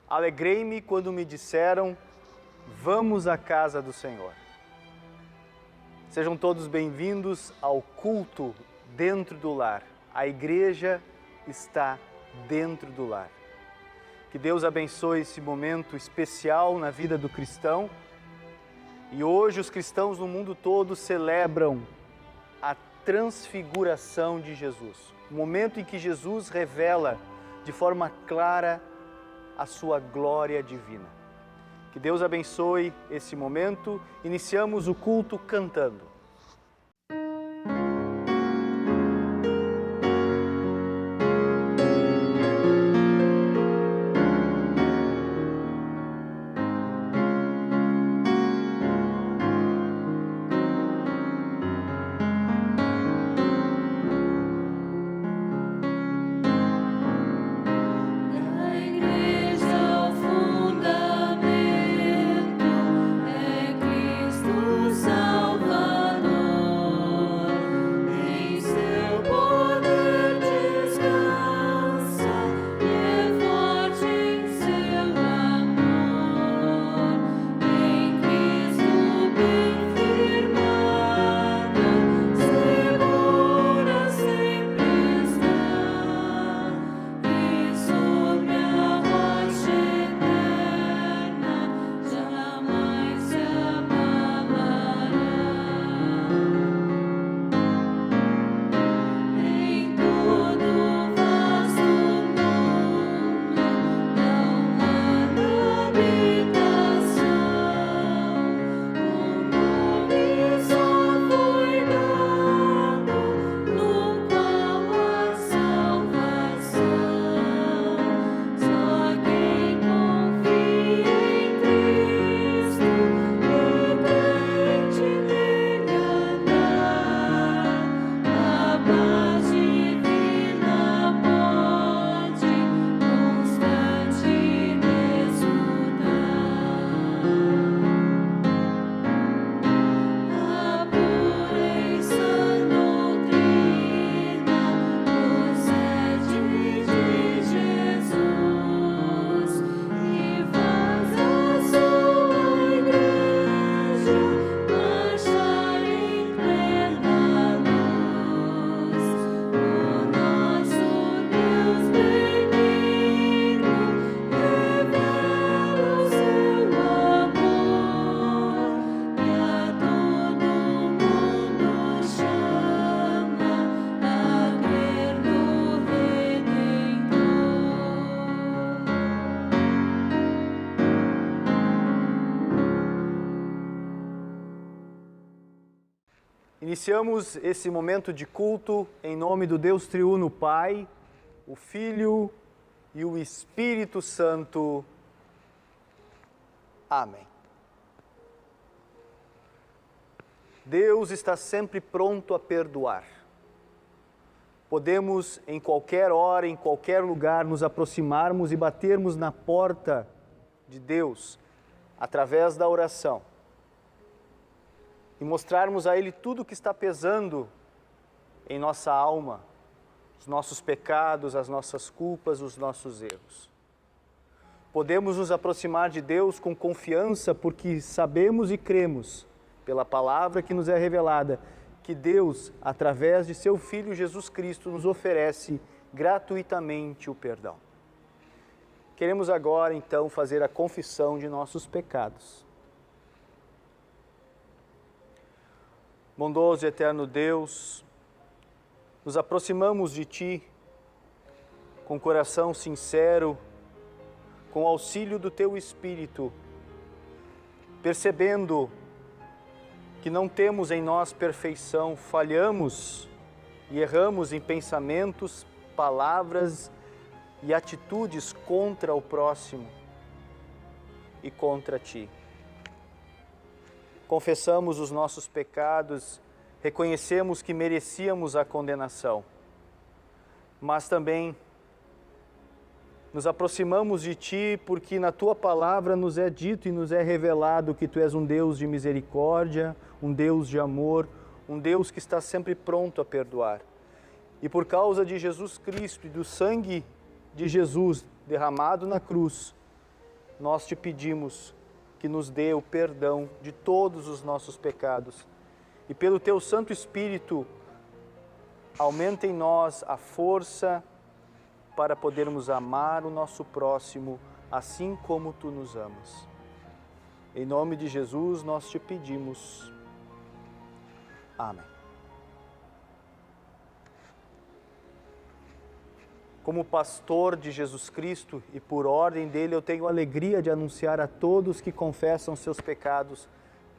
Alegrei-me quando me disseram, vamos à casa do Senhor. Sejam todos bem-vindos ao culto dentro do lar. A igreja está dentro do lar. Que Deus abençoe esse momento especial na vida do cristão. E hoje os cristãos no mundo todo celebram a transfiguração de Jesus. O momento em que Jesus revela de forma clara a sua glória divina. Que Deus abençoe esse momento. Iniciamos o culto cantando. Iniciamos esse momento de culto em nome do Deus triuno Pai, o Filho e o Espírito Santo. Amém. Deus está sempre pronto a perdoar. Podemos, em qualquer hora, em qualquer lugar, nos aproximarmos e batermos na porta de Deus através da oração. E mostrarmos a Ele tudo o que está pesando em nossa alma, os nossos pecados, as nossas culpas, os nossos erros. Podemos nos aproximar de Deus com confiança porque sabemos e cremos, pela palavra que nos é revelada, que Deus, através de seu Filho Jesus Cristo, nos oferece gratuitamente o perdão. Queremos agora, então, fazer a confissão de nossos pecados. Bondoso e eterno Deus, nos aproximamos de Ti com coração sincero, com o auxílio do Teu Espírito, percebendo que não temos em nós perfeição, falhamos e erramos em pensamentos, palavras e atitudes contra o próximo e contra Ti. Confessamos os nossos pecados, reconhecemos que merecíamos a condenação, mas também nos aproximamos de Ti porque na Tua palavra nos é dito e nos é revelado que Tu és um Deus de misericórdia, um Deus de amor, um Deus que está sempre pronto a perdoar. E por causa de Jesus Cristo e do sangue de Jesus derramado na cruz, nós te pedimos que nos dê o perdão de todos os nossos pecados. E pelo teu Santo Espírito, aumenta em nós a força para podermos amar o nosso próximo assim como tu nos amas. Em nome de Jesus nós te pedimos. Amém. Como pastor de Jesus Cristo e por ordem dele, eu tenho a alegria de anunciar a todos que confessam seus pecados,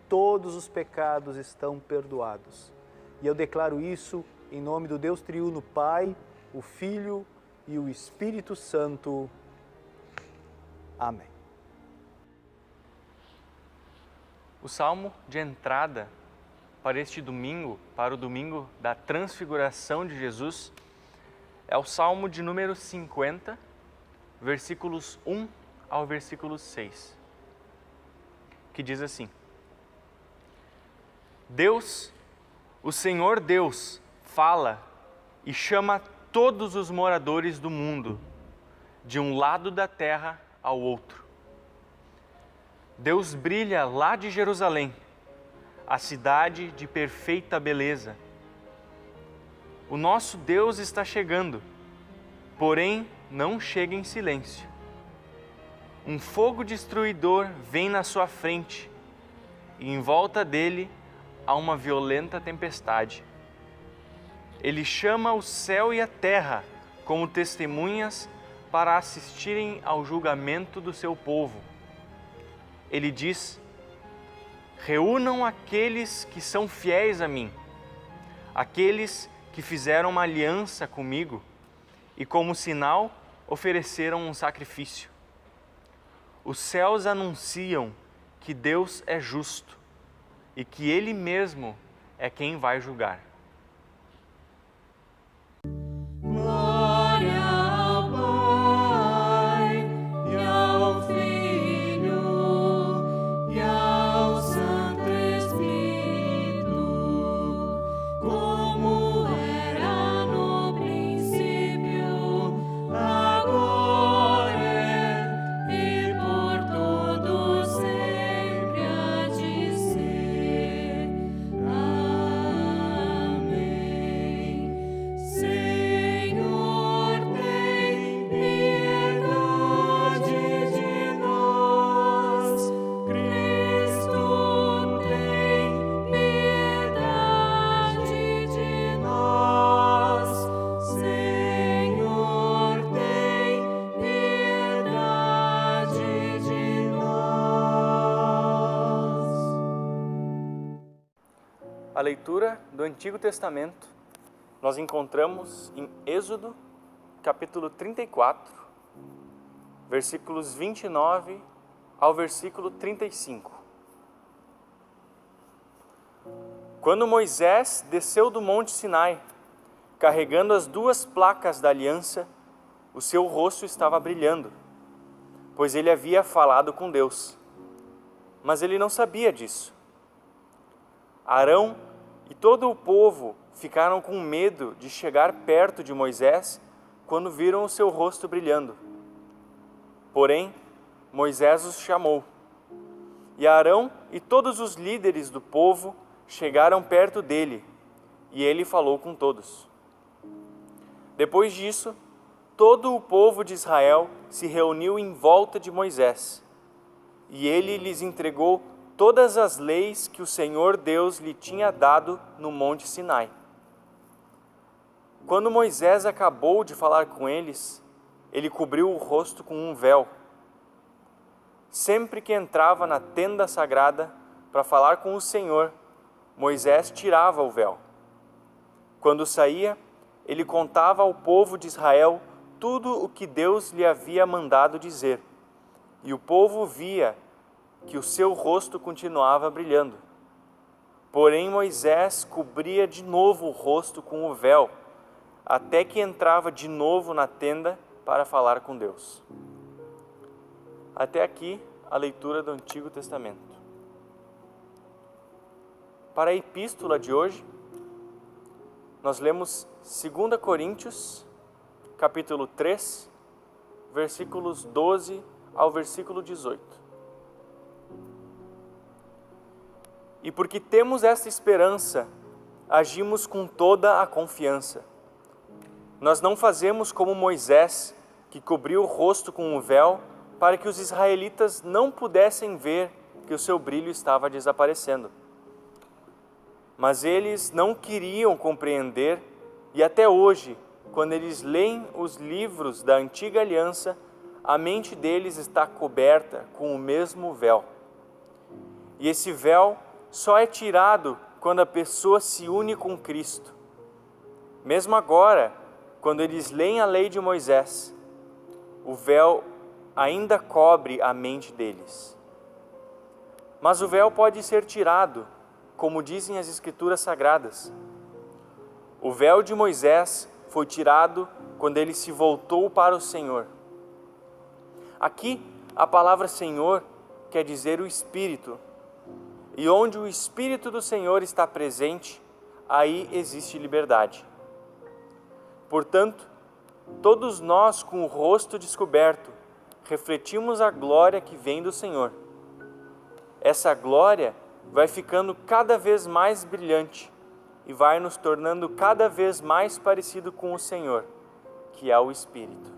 todos os pecados estão perdoados. E eu declaro isso em nome do Deus triuno, Pai, o Filho e o Espírito Santo. Amém. O salmo de entrada para este domingo, para o domingo da transfiguração de Jesus, é o salmo de número 50, versículos 1 ao versículo 6, que diz assim: Deus, o Senhor Deus, fala e chama todos os moradores do mundo, de um lado da terra ao outro. Deus brilha lá de Jerusalém, a cidade de perfeita beleza. O nosso Deus está chegando, porém não chega em silêncio. Um fogo destruidor vem na sua frente, e em volta dele há uma violenta tempestade. Ele chama o céu e a terra como testemunhas para assistirem ao julgamento do seu povo. Ele diz: reúnam aqueles que são fiéis a mim, aqueles que fizeram uma aliança comigo e como sinal ofereceram um sacrifício. Os céus anunciam que Deus é justo e que Ele mesmo é quem vai julgar. A leitura do Antigo Testamento nós encontramos em Êxodo, capítulo 34, versículos 29 ao versículo 35. Quando Moisés desceu do Monte Sinai, carregando as 2 placas da aliança, o seu rosto estava brilhando, pois ele havia falado com Deus. Mas ele não sabia disso. Arão e todo o povo ficaram com medo de chegar perto de Moisés quando viram o seu rosto brilhando. Porém, Moisés os chamou. E Arão e todos os líderes do povo chegaram perto dele, e ele falou com todos. Depois disso, todo o povo de Israel se reuniu em volta de Moisés, e ele lhes entregou todas as leis que o Senhor Deus lhe tinha dado no Monte Sinai. Quando Moisés acabou de falar com eles, ele cobriu o rosto com um véu. Sempre que entrava na tenda sagrada para falar com o Senhor, Moisés tirava o véu. Quando saía, ele contava ao povo de Israel tudo o que Deus lhe havia mandado dizer, e o povo via que o seu rosto continuava brilhando. Porém, Moisés cobria de novo o rosto com o véu, até que entrava de novo na tenda para falar com Deus. Até aqui, a leitura do Antigo Testamento. Para a epístola de hoje, nós lemos 2 Coríntios, capítulo 3, versículos 12 ao versículo 18. E porque temos esta esperança, agimos com toda a confiança. Nós não fazemos como Moisés, que cobriu o rosto com um véu, para que os israelitas não pudessem ver que o seu brilho estava desaparecendo. Mas eles não queriam compreender, e até hoje, quando eles leem os livros da antiga aliança, a mente deles está coberta com o mesmo véu. E esse véu só é tirado quando a pessoa se une com Cristo. Mesmo agora, quando eles leem a lei de Moisés, o véu ainda cobre a mente deles. Mas o véu pode ser tirado, como dizem as Escrituras Sagradas. O véu de Moisés foi tirado quando ele se voltou para o Senhor. Aqui, a palavra Senhor quer dizer o Espírito. E onde o Espírito do Senhor está presente, aí existe liberdade. Portanto, todos nós, com o rosto descoberto, refletimos a glória que vem do Senhor. Essa glória vai ficando cada vez mais brilhante e vai nos tornando cada vez mais parecido com o Senhor, que é o Espírito.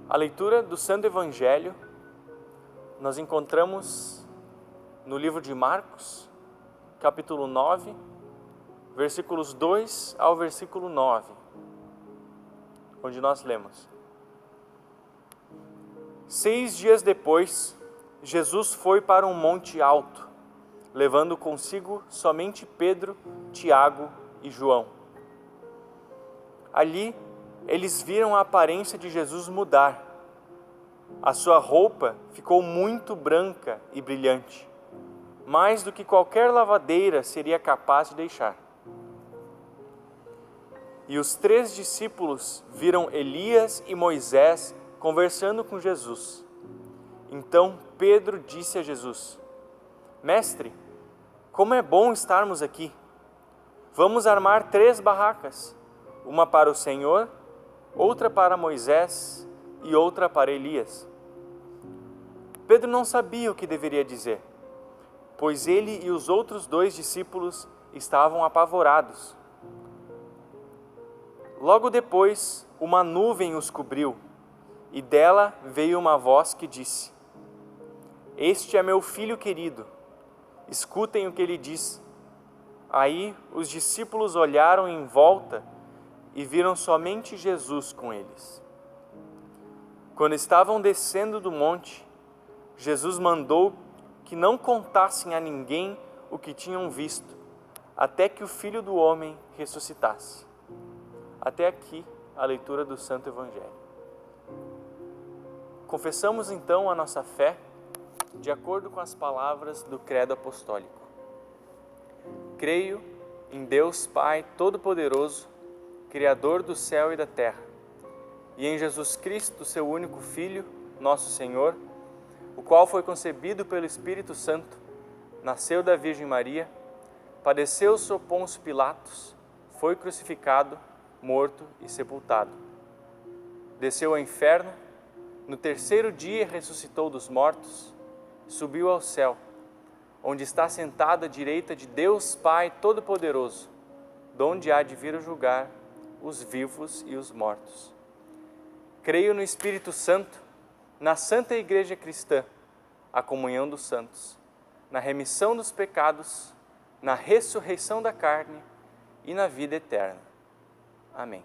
A leitura do Santo Evangelho nós encontramos no livro de Marcos, capítulo 9, versículos 2 ao versículo 9, onde nós lemos: 6 dias depois, Jesus foi para um monte alto, levando consigo somente Pedro, Tiago e João. Ali, eles viram a aparência de Jesus mudar. A sua roupa ficou muito branca e brilhante, mais do que qualquer lavadeira seria capaz de deixar. E os 3 discípulos viram Elias e Moisés conversando com Jesus. Então Pedro disse a Jesus: Mestre, como é bom estarmos aqui. Vamos armar 3 barracas, uma para o Senhor, outra para Moisés e outra para Elias. Pedro não sabia o que deveria dizer, pois ele e os outros 2 discípulos estavam apavorados. Logo depois, uma nuvem os cobriu, e dela veio uma voz que disse: Este é meu filho querido, escutem o que ele diz. Aí os discípulos olharam em volta e viram somente Jesus com eles. Quando estavam descendo do monte, Jesus mandou que não contassem a ninguém o que tinham visto, até que o Filho do Homem ressuscitasse. Até aqui a leitura do Santo Evangelho. Confessamos então a nossa fé de acordo com as palavras do Credo Apostólico. Creio em Deus Pai Todo-Poderoso, Criador do céu e da terra, e em Jesus Cristo, seu único Filho, nosso Senhor, o qual foi concebido pelo Espírito Santo, nasceu da Virgem Maria, padeceu sob Pôncio Pilatos, foi crucificado, morto e sepultado. Desceu ao inferno, no 3º dia ressuscitou dos mortos, subiu ao céu, onde está sentado à direita de Deus Pai Todo-Poderoso, donde há de vir a julgar os vivos e os mortos. Creio no Espírito Santo, na Santa Igreja Cristã, a comunhão dos santos, na remissão dos pecados, na ressurreição da carne e na vida eterna. Amém.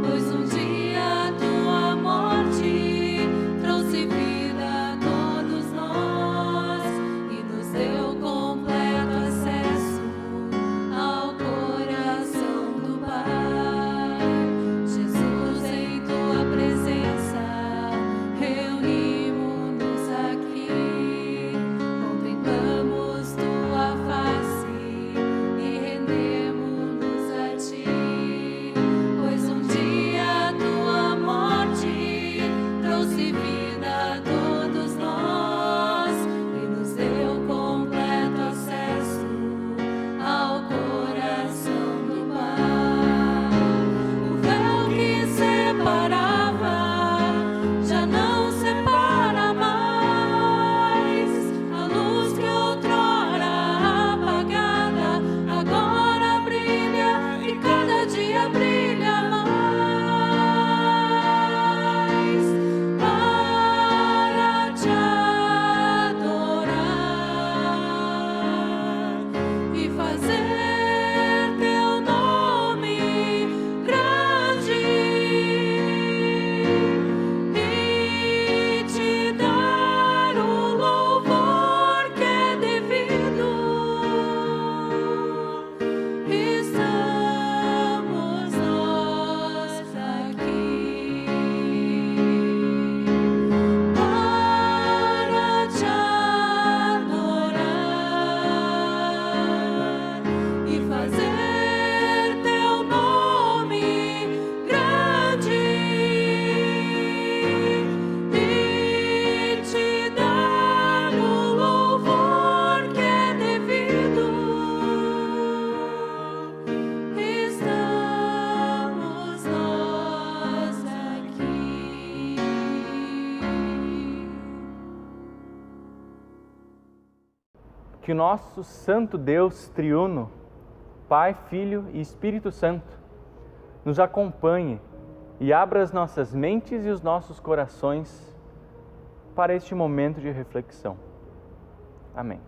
Pois que o nosso Santo Deus triuno, Pai, Filho e Espírito Santo, nos acompanhe e abra as nossas mentes e os nossos corações para este momento de reflexão. Amém.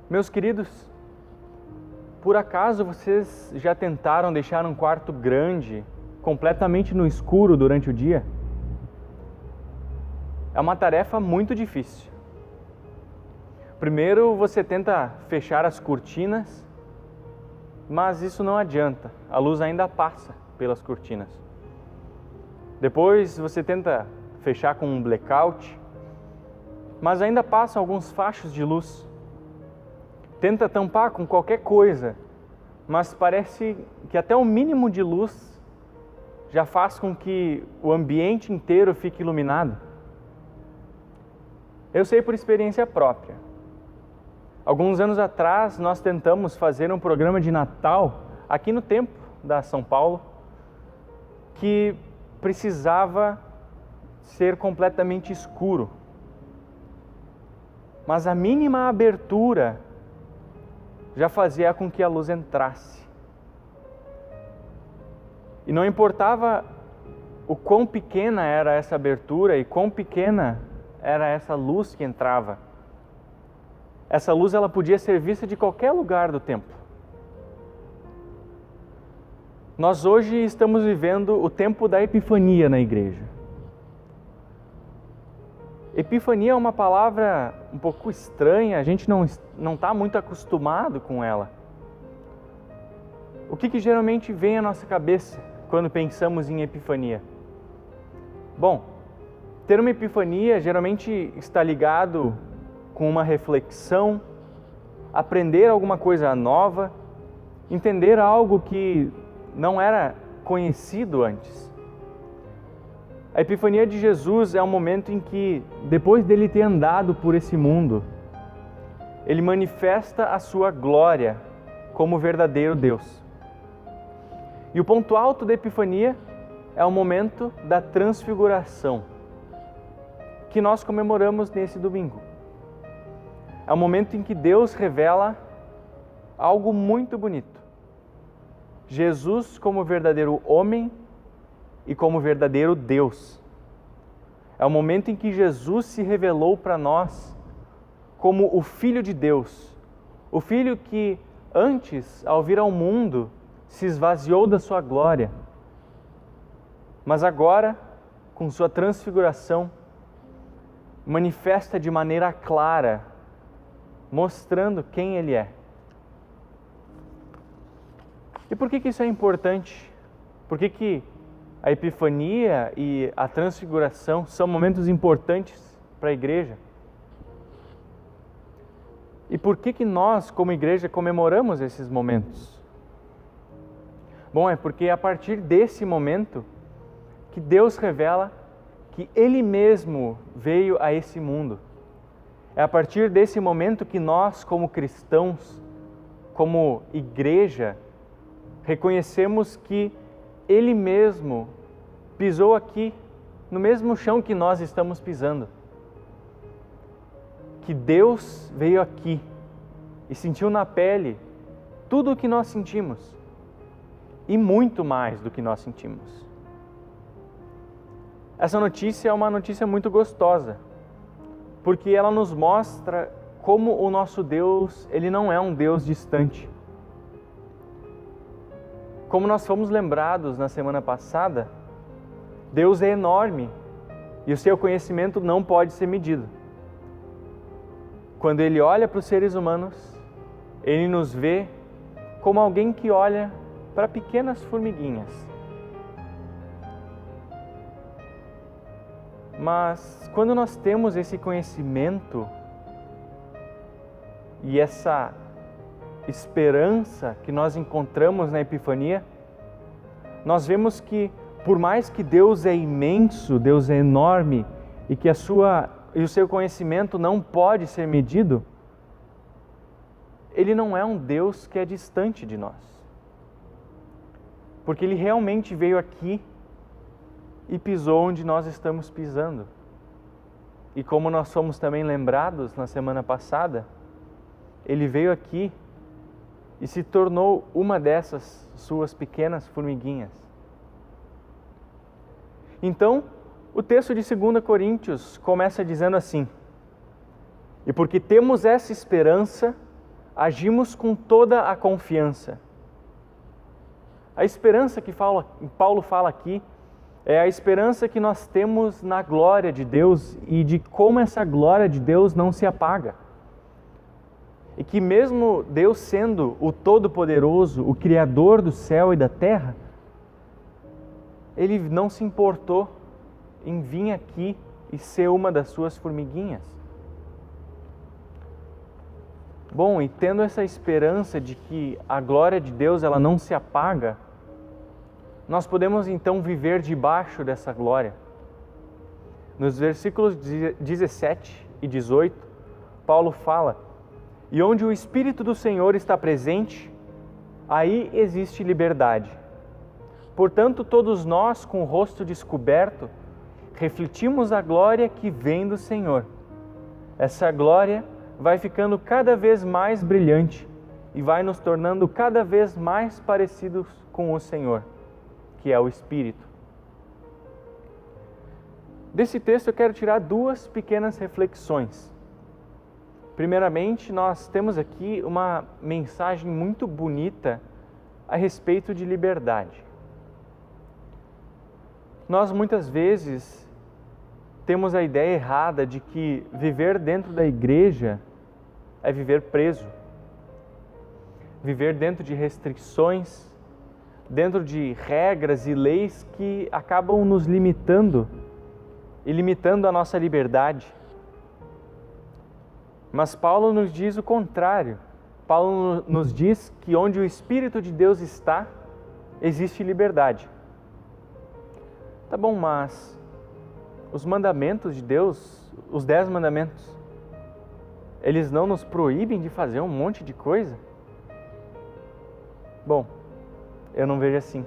Meus queridos, por acaso vocês já tentaram deixar um quarto grande, completamente no escuro durante o dia? É uma tarefa muito difícil. Primeiro você tenta fechar as cortinas, mas isso não adianta, a luz ainda passa pelas cortinas. Depois você tenta fechar com um blackout, mas ainda passam alguns fachos de luz. Tenta tampar com qualquer coisa, mas parece que até o mínimo de luz já faz com que o ambiente inteiro fique iluminado. Eu sei por experiência própria. Alguns anos atrás nós tentamos fazer um programa de Natal aqui no Templo da São Paulo que precisava ser completamente escuro. Mas a mínima abertura já fazia com que a luz entrasse. E não importava o quão pequena era essa abertura e quão pequena era essa luz que entrava. Essa luz ela podia ser vista de qualquer lugar do templo. Nós hoje estamos vivendo o tempo da Epifania na igreja. Epifania é uma palavra um pouco estranha, a gente não está muito acostumado com ela. O que geralmente vem à nossa cabeça quando pensamos em Epifania? Bom, ter uma epifania geralmente está ligado com uma reflexão, aprender alguma coisa nova, entender algo que não era conhecido antes. A epifania de Jesus é um momento em que, depois dele ter andado por esse mundo, ele manifesta a sua glória como verdadeiro Deus. E o ponto alto da epifania é o momento da transfiguração, que nós comemoramos nesse domingo. É o momento em que Deus revela algo muito bonito. Jesus como verdadeiro homem e como verdadeiro Deus. É o momento em que Jesus se revelou para nós como o Filho de Deus, o Filho que antes, ao vir ao mundo, se esvaziou da sua glória, mas agora, com sua transfiguração, manifesta de maneira clara, mostrando quem Ele é. E por que isso é importante? Por que a epifania e a transfiguração são momentos importantes para a igreja? E por que nós, como igreja, comemoramos esses momentos? Bom, é porque é a partir desse momento que Deus revela que Ele mesmo veio a esse mundo. É a partir desse momento que nós, como cristãos, como igreja, reconhecemos que Ele mesmo pisou aqui, no mesmo chão que nós estamos pisando. Que Deus veio aqui e sentiu na pele tudo o que nós sentimos e muito mais do que nós sentimos. Essa notícia é uma notícia muito gostosa, porque ela nos mostra como o nosso Deus, Ele não é um Deus distante. Como nós fomos lembrados na semana passada, Deus é enorme e o seu conhecimento não pode ser medido. Quando Ele olha para os seres humanos, Ele nos vê como alguém que olha para pequenas formiguinhas. Mas quando nós temos esse conhecimento e essa esperança que nós encontramos na Epifania, nós vemos que, por mais que Deus é imenso, Deus é enorme e que o seu conhecimento não pode ser medido, Ele não é um Deus que é distante de nós. Porque Ele realmente veio aqui e pisou onde nós estamos pisando. e como nós fomos também lembrados na semana passada, ele veio aqui e se tornou uma dessas suas pequenas formiguinhas. Então, o texto de 2 Coríntios começa dizendo assim: e porque temos essa esperança, agimos com toda a confiança. A esperança que Paulo fala aqui é a esperança que nós temos na glória de Deus e de como essa glória de Deus não se apaga. E que mesmo Deus sendo o Todo-Poderoso, o Criador do céu e da terra, Ele não se importou em vir aqui e ser uma das suas formiguinhas. Bom, e tendo essa esperança de que a glória de Deus ela não se apaga, nós podemos então viver debaixo dessa glória. Nos versículos 17 e 18, Paulo fala: e onde o Espírito do Senhor está presente, aí existe liberdade. Portanto, todos nós, com o rosto descoberto, refletimos a glória que vem do Senhor. Essa glória vai ficando cada vez mais brilhante e vai nos tornando cada vez mais parecidos com o Senhor, que é o Espírito. Desse texto eu quero tirar duas pequenas reflexões. Primeiramente, nós temos aqui uma mensagem muito bonita a respeito de liberdade. Nós muitas vezes temos a ideia errada de que viver dentro da igreja é viver preso. Viver dentro de restrições, dentro de regras e leis que acabam nos limitando e limitando a nossa liberdade. Mas Paulo nos diz o contrário. Paulo nos diz que onde o Espírito de Deus está, existe liberdade. Tá bom, mas os mandamentos de Deus, os 10 mandamentos, eles não nos proíbem de fazer um monte de coisa? Bom, eu não vejo assim.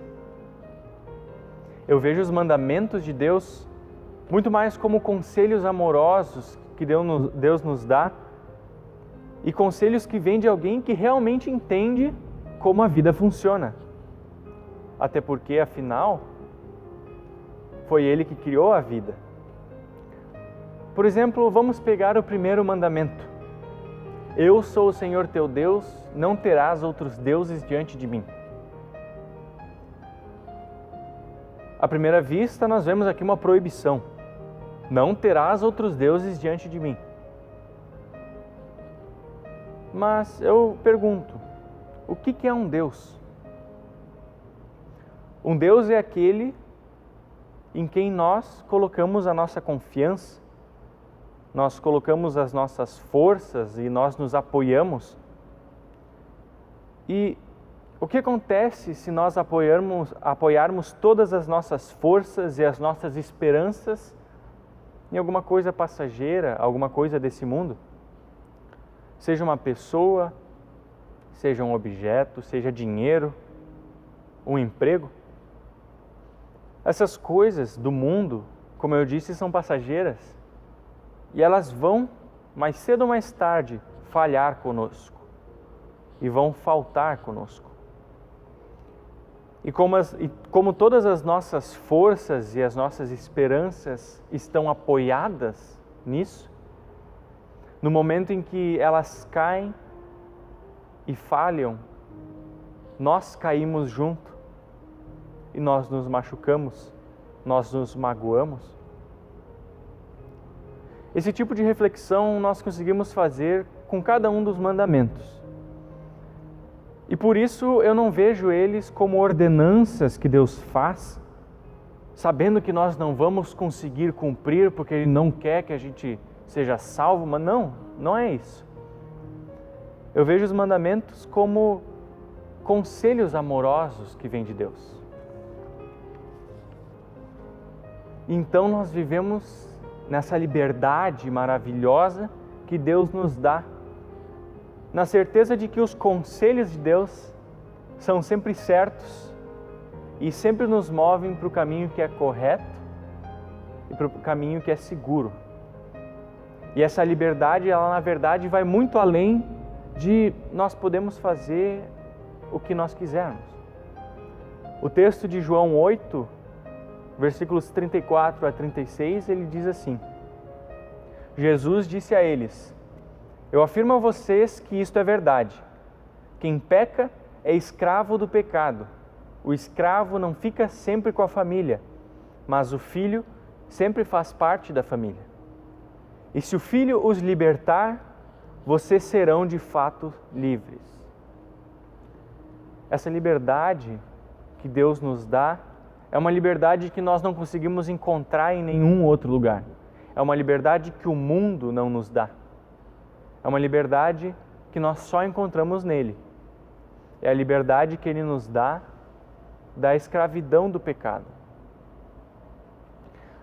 Eu vejo os mandamentos de Deus muito mais como conselhos amorosos que Deus nos dá e conselhos que vêm de alguém que realmente entende como a vida funciona. Até porque, afinal, foi Ele que criou a vida. Por exemplo, vamos pegar o primeiro mandamento. Eu sou o Senhor teu Deus, não terás outros deuses diante de mim. À primeira vista, nós vemos aqui uma proibição. Não terás outros deuses diante de mim. Mas eu pergunto, o que é um Deus? Um Deus é aquele em quem nós colocamos a nossa confiança, nós colocamos as nossas forças e nós nos apoiamos. E o que acontece se nós apoiarmos todas as nossas forças e as nossas esperanças em alguma coisa passageira, alguma coisa desse mundo? Seja uma pessoa, seja um objeto, seja dinheiro, um emprego. Essas coisas do mundo, como eu disse, são passageiras e elas vão, mais cedo ou mais tarde, falhar conosco e vão faltar conosco. E como todas as nossas forças e as nossas esperanças estão apoiadas nisso, no momento em que elas caem e falham, nós caímos junto e nós nos machucamos, nós nos magoamos. Esse tipo de reflexão nós conseguimos fazer com cada um dos mandamentos. E por isso eu não vejo eles como ordenanças que Deus faz, sabendo que nós não vamos conseguir cumprir porque Ele não quer que a gente seja salvo, mas não é isso. Eu vejo os mandamentos como conselhos amorosos que vêm de Deus. Então nós vivemos nessa liberdade maravilhosa que Deus nos dá, na certeza de que os conselhos de Deus são sempre certos e sempre nos movem para o caminho que é correto e para o caminho que é seguro. E essa liberdade, ela na verdade vai muito além de nós podemos fazer o que nós quisermos. O texto de João 8, versículos 34 a 36, ele diz assim: Jesus disse a eles: Eu afirmo a vocês que isto é verdade. Quem peca é escravo do pecado. O escravo não fica sempre com a família, mas o filho sempre faz parte da família. E se o filho os libertar, vocês serão de fato livres. Essa liberdade que Deus nos dá é uma liberdade que nós não conseguimos encontrar em nenhum outro lugar. É uma liberdade que o mundo não nos dá. É uma liberdade que nós só encontramos nele. É a liberdade que ele nos dá da escravidão do pecado.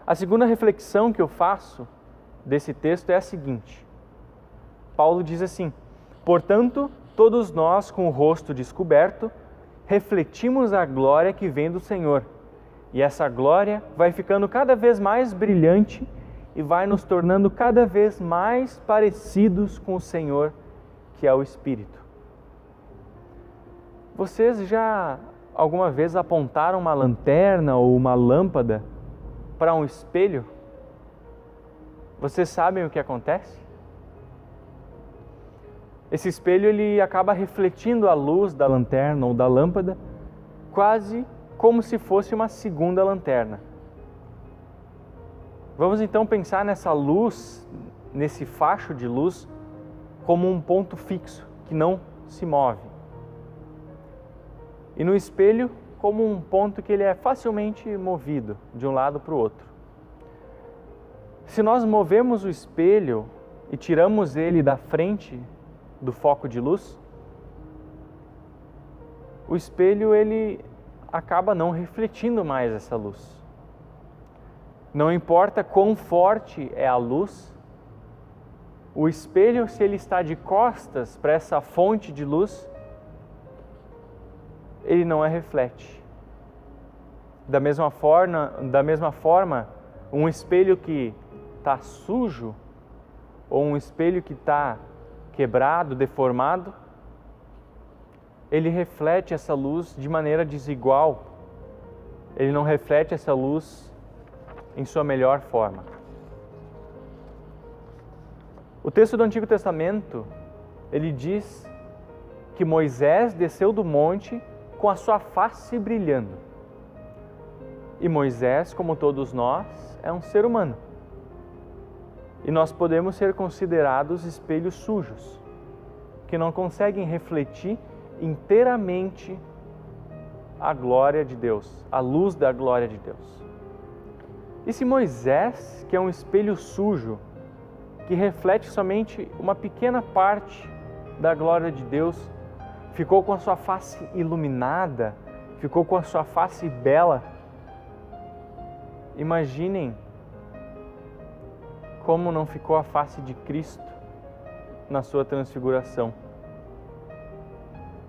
A segunda reflexão que eu faço desse texto é a seguinte. Paulo diz assim: Portanto, todos nós com o rosto descoberto, refletimos a glória que vem do Senhor. E essa glória vai ficando cada vez mais brilhante e vai nos tornando cada vez mais parecidos com o Senhor, que é o Espírito. Vocês já alguma vez apontaram uma lanterna ou uma lâmpada para um espelho? Vocês sabem o que acontece? Esse espelho ele acaba refletindo a luz da lanterna ou da lâmpada, quase como se fosse uma segunda lanterna. Vamos então pensar nessa luz, nesse facho de luz, como um ponto fixo, que não se move. E no espelho, como um ponto que ele é facilmente movido de um lado para o outro. Se nós movemos o espelho e tiramos ele da frente do foco de luz, o espelho ele acaba não refletindo mais essa luz. Não importa quão forte é a luz, o espelho, se ele está de costas para essa fonte de luz, ele não a reflete. Da mesma forma, um espelho que está sujo ou um espelho que está quebrado, deformado, ele reflete essa luz de maneira desigual. Ele não reflete essa luz em sua melhor forma. O texto do Antigo Testamento, ele diz que Moisés desceu do monte com a sua face brilhando. E Moisés, como todos nós, é um ser humano. E nós podemos ser considerados espelhos sujos, que não conseguem refletir inteiramente a glória de Deus, a luz da glória de Deus. E se Moisés, que é um espelho sujo, que reflete somente uma pequena parte da glória de Deus, ficou com a sua face iluminada, ficou com a sua face bela, imaginem como não ficou a face de Cristo na sua transfiguração.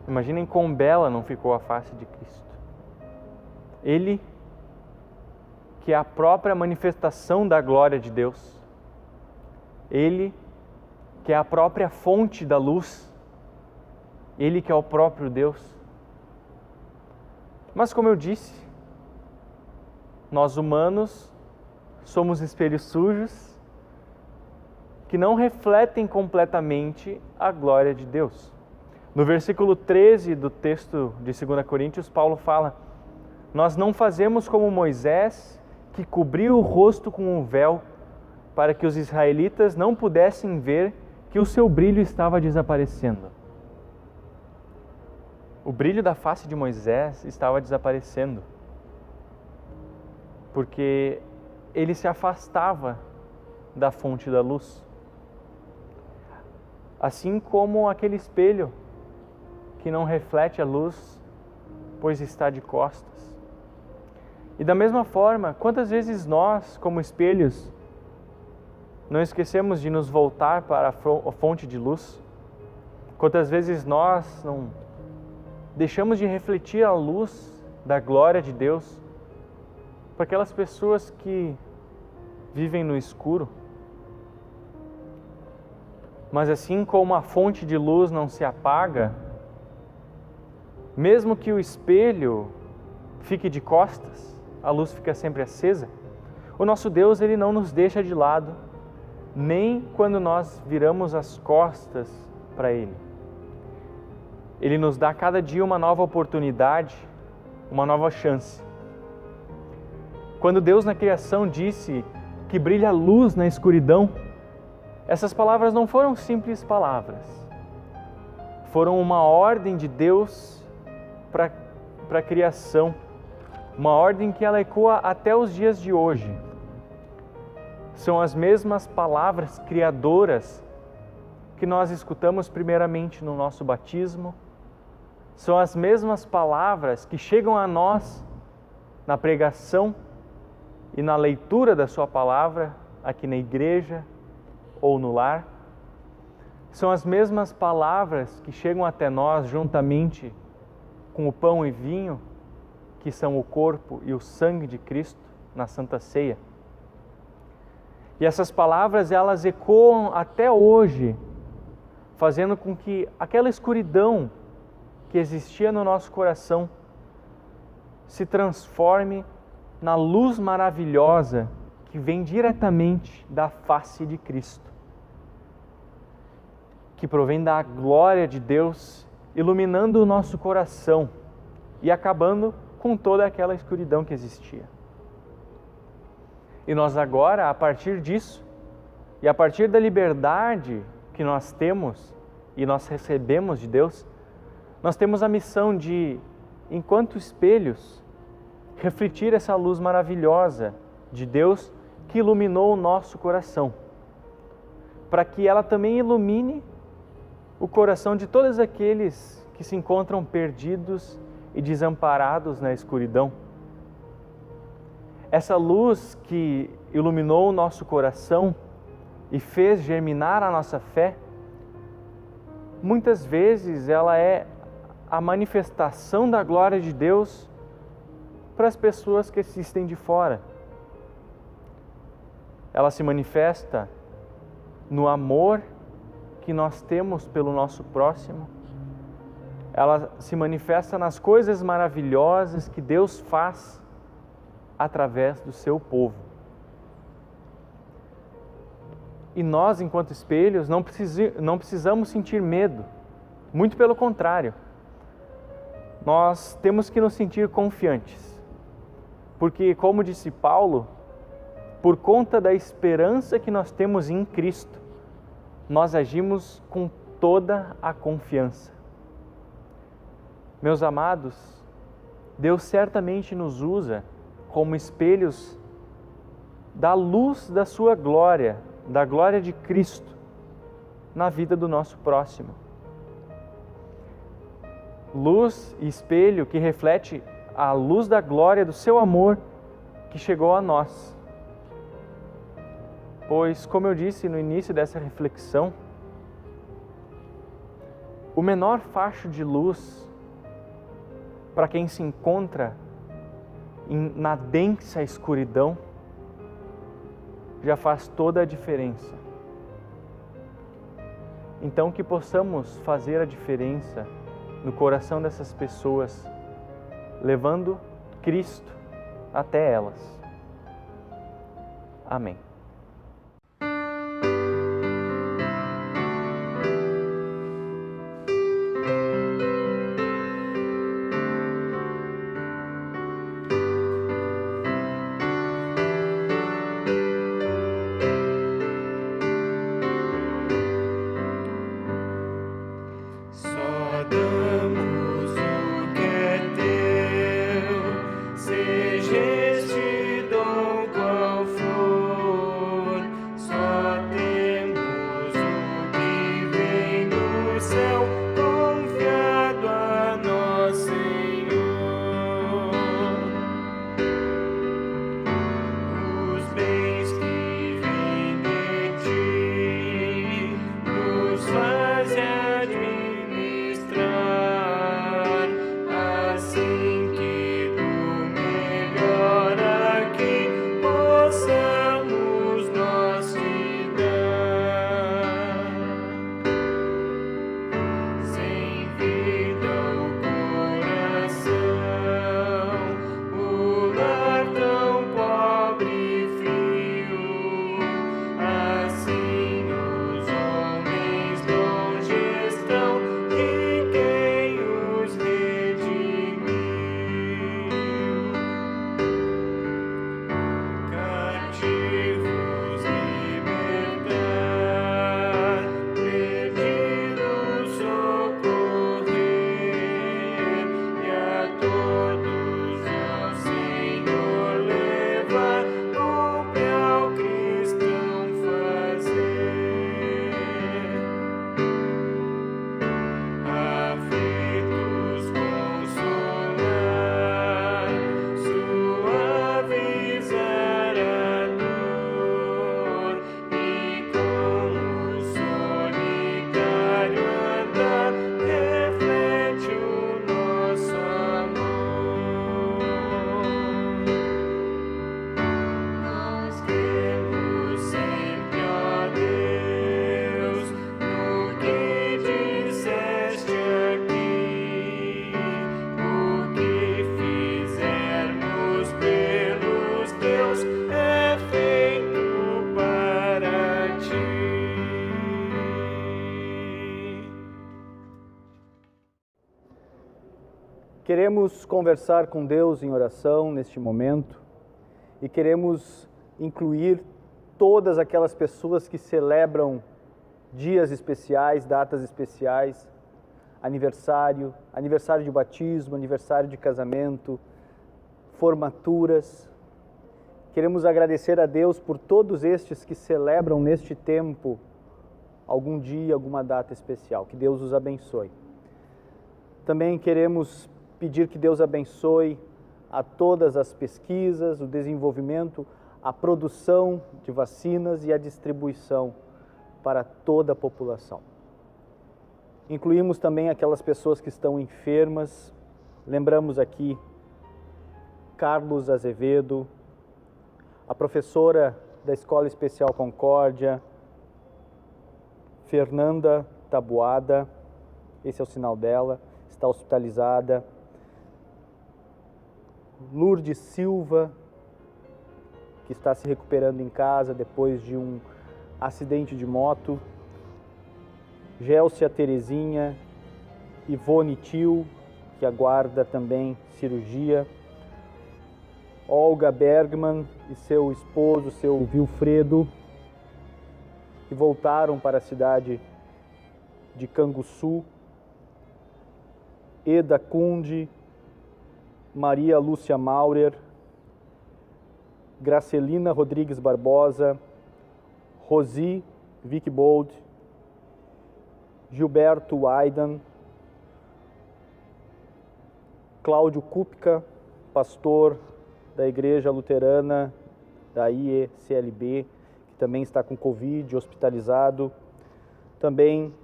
Imaginem quão bela não ficou a face de Cristo. Ele, que é a própria manifestação da glória de Deus. Ele, que é a própria fonte da luz. Ele que é o próprio Deus. Mas como eu disse, nós humanos somos espelhos sujos que não refletem completamente a glória de Deus. No versículo 13 do texto de 2 Coríntios, Paulo fala: Nós não fazemos como Moisés, que cobriu o rosto com um véu, para que os israelitas não pudessem ver que o seu brilho estava desaparecendo. O brilho da face de Moisés estava desaparecendo, porque ele se afastava da fonte da luz. Assim como aquele espelho que não reflete a luz, pois está de costas. E da mesma forma, quantas vezes nós, como espelhos, não esquecemos de nos voltar para a fonte de luz? Quantas vezes nós não deixamos de refletir a luz da glória de Deus para aquelas pessoas que vivem no escuro? Mas assim como a fonte de luz não se apaga, mesmo que o espelho fique de costas, a luz fica sempre acesa, o nosso Deus, Ele não nos deixa de lado, nem quando nós viramos as costas para Ele. Ele nos dá cada dia uma nova oportunidade, uma nova chance. Quando Deus na criação disse que brilha a luz na escuridão, essas palavras não foram simples palavras. Foram uma ordem de Deus para a criação, uma ordem que ela ecoa até os dias de hoje. São as mesmas palavras criadoras que nós escutamos primeiramente no nosso batismo, são as mesmas palavras que chegam a nós na pregação e na leitura da sua palavra aqui na igreja ou no lar. São as mesmas palavras que chegam até nós juntamente com o pão e vinho, que são o corpo e o sangue de Cristo na Santa Ceia. E essas palavras, elas ecoam até hoje, fazendo com que aquela escuridão que existia no nosso coração se transforme na luz maravilhosa que vem diretamente da face de Cristo, que provém da glória de Deus, iluminando o nosso coração e acabando com toda aquela escuridão que existia. E nós agora, a partir disso, e a partir da liberdade que nós temos e nós recebemos de Deus, nós temos a missão de, enquanto espelhos, refletir essa luz maravilhosa de Deus que iluminou o nosso coração, para que ela também ilumine o coração de todos aqueles que se encontram perdidos e desamparados na escuridão. Essa luz que iluminou o nosso coração e fez germinar a nossa fé, muitas vezes ela é a manifestação da glória de Deus para as pessoas que existem de fora. Ela se manifesta no amor que nós temos pelo nosso próximo. Ela se manifesta nas coisas maravilhosas que Deus faz através do seu povo. E nós, enquanto espelhos, não precisamos sentir medo. Muito pelo contrário. Nós temos que nos sentir confiantes. Porque, como disse Paulo, por conta da esperança que nós temos em Cristo, nós agimos com toda a confiança. Meus amados, Deus certamente nos usa como espelhos da luz da sua glória, da glória de Cristo na vida do nosso próximo. Luz e espelho que reflete a luz da glória do seu amor que chegou a nós. Pois, como eu disse no início dessa reflexão, o menor facho de luz para quem se encontra na densa escuridão já faz toda a diferença. Então, que possamos fazer a diferença no coração dessas pessoas, levando Cristo até elas. Amém. Seja este dom qual for. Queremos conversar com Deus em oração neste momento e queremos incluir todas aquelas pessoas que celebram dias especiais, datas especiais, aniversário de batismo, aniversário de casamento, formaturas. Queremos agradecer a Deus por todos estes que celebram neste tempo algum dia, alguma data especial. Que Deus os abençoe. Também queremos pedir que Deus abençoe a todas as pesquisas, o desenvolvimento, a produção de vacinas e a distribuição para toda a população. Incluímos também aquelas pessoas que estão enfermas. Lembramos aqui Carlos Azevedo, a professora da Escola Especial Concórdia, Fernanda Tabuada, esse é o sinal dela, está hospitalizada. Lourdes Silva, que está se recuperando em casa depois de um acidente de moto. Gélcia Terezinha, Ivone Tio, que aguarda também cirurgia. Olga Bergman e seu esposo, seu Vilfredo, que voltaram para a cidade de Canguçu. Eda Kunde, Maria Lúcia Maurer, Gracelina Rodrigues Barbosa, Rosi Wickbold, Gilberto Aidan, Cláudio Kupka, pastor da Igreja Luterana da IECLB, que também está com Covid, hospitalizado. Também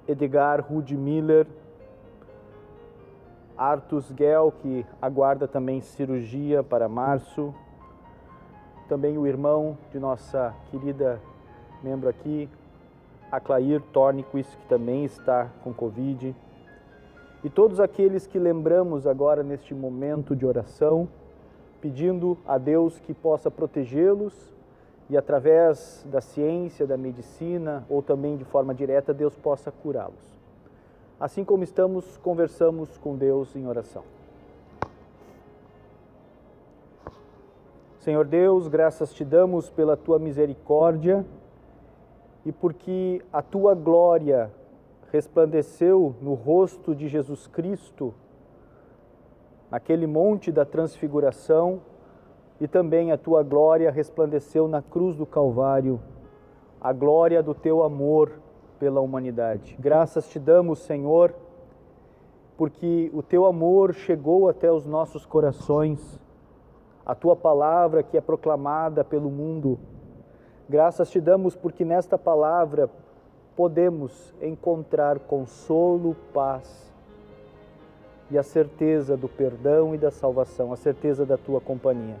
Edgar Rudi Miller, Artus Gell, que aguarda também cirurgia para março. Também o irmão de nossa querida membro aqui, Aclair Torniquist, que também está com Covid. E todos aqueles que lembramos agora neste momento de oração, pedindo a Deus que possa protegê-los e através da ciência, da medicina ou também de forma direta, Deus possa curá-los. Assim como estamos, conversamos com Deus em oração. Senhor Deus, graças te damos pela tua misericórdia e porque a tua glória resplandeceu no rosto de Jesus Cristo, naquele monte da transfiguração, e também a tua glória resplandeceu na cruz do Calvário, a glória do teu amor pela humanidade. Graças te damos, Senhor, porque o teu amor chegou até os nossos corações, a tua palavra que é proclamada pelo mundo. Graças te damos porque nesta palavra podemos encontrar consolo, paz e a certeza do perdão e da salvação, a certeza da tua companhia.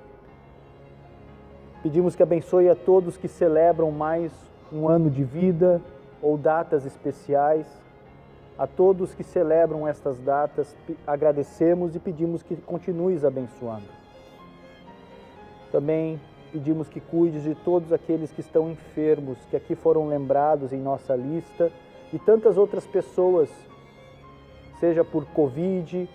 Pedimos que abençoe a todos que celebram mais um ano de vida ou datas especiais. A todos que celebram estas datas, agradecemos e pedimos que continues abençoando. Também pedimos que cuides de todos aqueles que estão enfermos, que aqui foram lembrados em nossa lista, e tantas outras pessoas, seja por Covid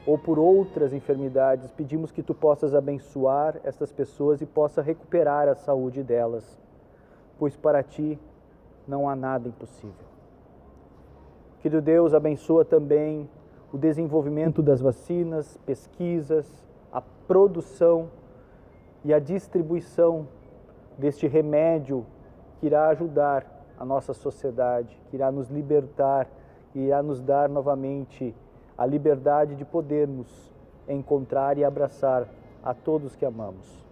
ou por outras enfermidades. Pedimos que tu possas abençoar estas pessoas e possa recuperar a saúde delas, pois para ti não há nada impossível. Querido Deus, abençoa também o desenvolvimento das vacinas, pesquisas, a produção e a distribuição deste remédio que irá ajudar a nossa sociedade, que irá nos libertar, que irá nos dar novamente a liberdade de podermos encontrar e abraçar a todos que amamos.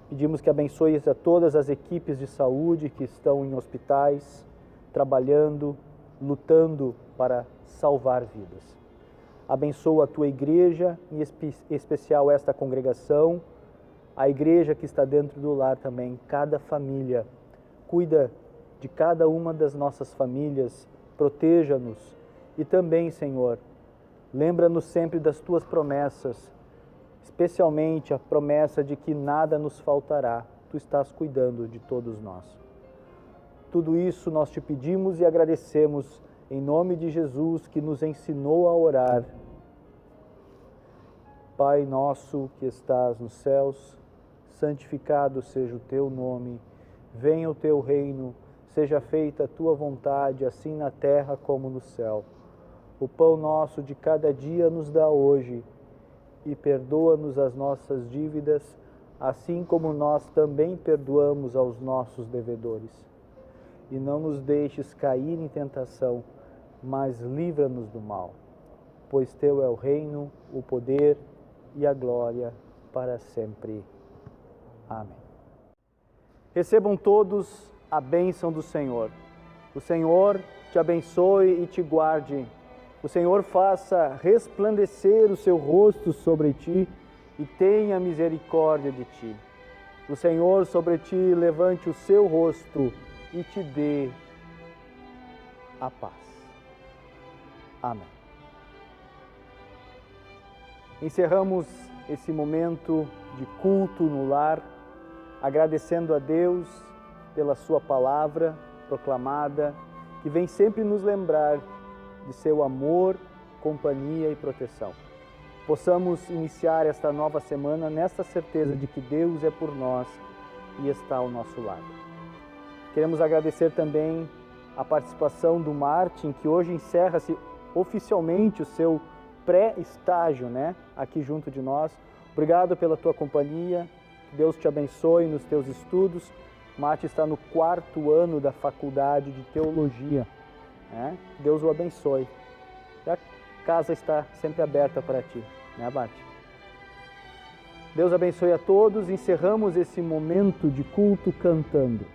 Pedimos que abençoes a todas as equipes de saúde que estão em hospitais, trabalhando, lutando para salvar vidas. Abençoa a tua igreja, em especial esta congregação, a igreja que está dentro do lar também, cada família. Cuida de cada uma das nossas famílias, proteja-nos e também, Senhor, lembra-nos sempre das tuas promessas, especialmente a promessa de que nada nos faltará. Tu estás cuidando de todos nós. Tudo isso nós te pedimos e agradecemos em nome de Jesus, que nos ensinou a orar. Pai nosso que estás nos céus, santificado seja o teu nome, venha o teu reino, seja feita a tua vontade, assim na terra como no céu. O pão nosso de cada dia nos dá hoje, e perdoa-nos as nossas dívidas, assim como nós também perdoamos aos nossos devedores. E não nos deixes cair em tentação, mas livra-nos do mal, pois teu é o reino, o poder e a glória para sempre. Amém. Recebam todos a bênção do Senhor. O Senhor te abençoe e te guarde. O Senhor faça resplandecer o seu rosto sobre ti e tenha misericórdia de ti. O Senhor sobre ti levante o seu rosto e te dê a paz. Amém. Encerramos esse momento de culto no lar, agradecendo a Deus pela sua palavra proclamada, que vem sempre nos lembrar de seu amor, companhia e proteção. Possamos iniciar esta nova semana nesta certeza de que Deus é por nós e está ao nosso lado. Queremos agradecer também a participação do Martin, que hoje encerra-se oficialmente o seu pré-estágio, aqui junto de nós. Obrigado pela tua companhia, Deus te abençoe nos teus estudos. Martin está no 4º ano da faculdade de teologia, Deus o abençoe. E a casa está sempre aberta para ti, Martin? Deus abençoe a todos. Encerramos esse momento de culto cantando.